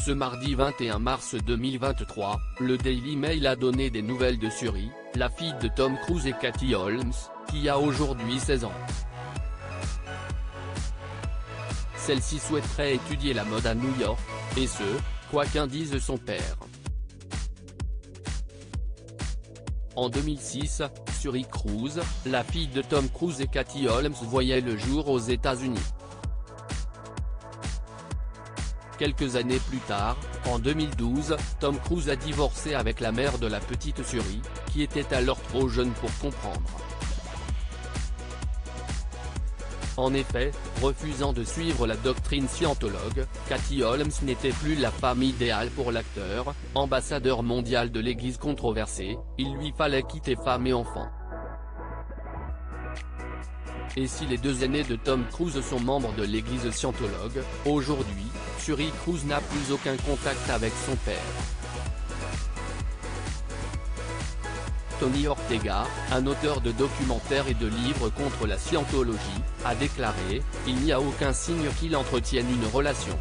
Ce mardi 21 mars 2023, le Daily Mail a donné des nouvelles de Suri, la fille de Tom Cruise et Katie Holmes, qui a aujourd'hui 16 ans. Celle-ci souhaiterait étudier la mode à New York, et ce, quoi qu'en dise son père. En 2006, Suri Cruise, la fille de Tom Cruise et Katie Holmes voyait le jour aux États-Unis. Quelques années plus tard, en 2012, Tom Cruise a divorcé avec la mère de la petite Suri, qui était alors trop jeune pour comprendre. En effet, refusant de suivre la doctrine scientologue, Katie Holmes n'était plus la femme idéale pour l'acteur, ambassadeur mondial de l'église controversée, il lui fallait quitter femme et enfants. Et si les deux aînés de Tom Cruise sont membres de l'église scientologue, aujourd'hui, Suri Cruise n'a plus aucun contact avec son père. Tony Ortega, un auteur de documentaires et de livres contre la scientologie, a déclaré « Il n'y a aucun signe qu'il entretienne une relation.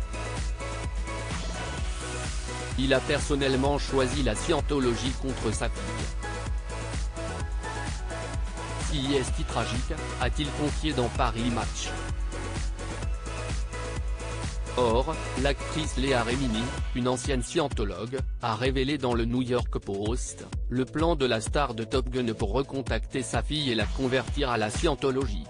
Il a personnellement choisi la scientologie contre sa fille. » Si est-il tragique, a-t-il confié dans Paris Match. Or, l'actrice Léa Remini, une ancienne scientologue, a révélé dans le New York Post, le plan de la star de Top Gun pour recontacter sa fille et la convertir à la scientologie.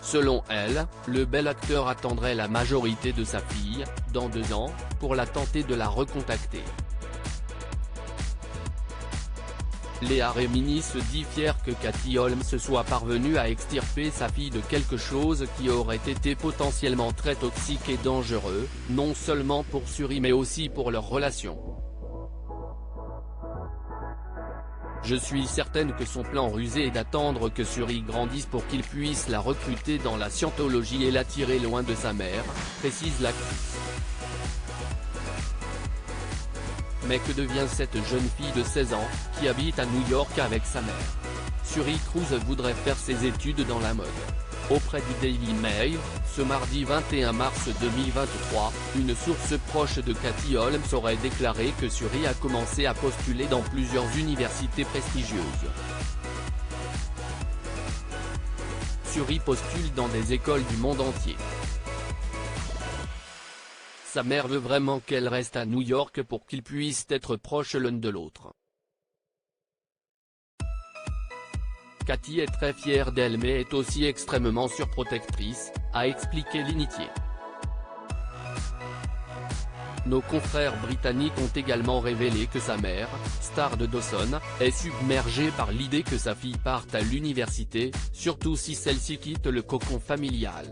Selon elle, le bel acteur attendrait la majorité de sa fille, dans 2 ans, pour la tenter de la recontacter. Léa Remini se dit fière que Katie Holmes soit parvenue à extirper sa fille de quelque chose qui aurait été potentiellement très toxique et dangereux, non seulement pour Suri mais aussi pour leur relation. Je suis certaine que son plan rusé est d'attendre que Suri grandisse pour qu'il puisse la recruter dans la scientologie et l'attirer loin de sa mère, précise l'actrice. Mais que devient cette jeune fille de 16 ans, qui habite à New York avec sa mère? Suri Cruise voudrait faire ses études dans la mode. Auprès du Daily Mail, ce mardi 21 mars 2023, une source proche de Katie Holmes aurait déclaré que Suri a commencé à postuler dans plusieurs universités prestigieuses. Suri postule dans des écoles du monde entier. Sa mère veut vraiment qu'elle reste à New York pour qu'ils puissent être proches l'un de l'autre. Katie est très fière d'elle mais est aussi extrêmement surprotectrice, a expliqué l'initié. Nos confrères britanniques ont également révélé que sa mère, star de Dawson, est submergée par l'idée que sa fille parte à l'université, surtout si celle-ci quitte le cocon familial.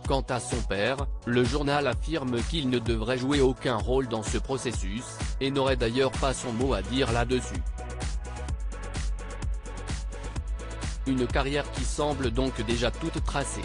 Quant à son père, le journal affirme qu'il ne devrait jouer aucun rôle dans ce processus, et n'aurait d'ailleurs pas son mot à dire là-dessus. Une carrière qui semble donc déjà toute tracée.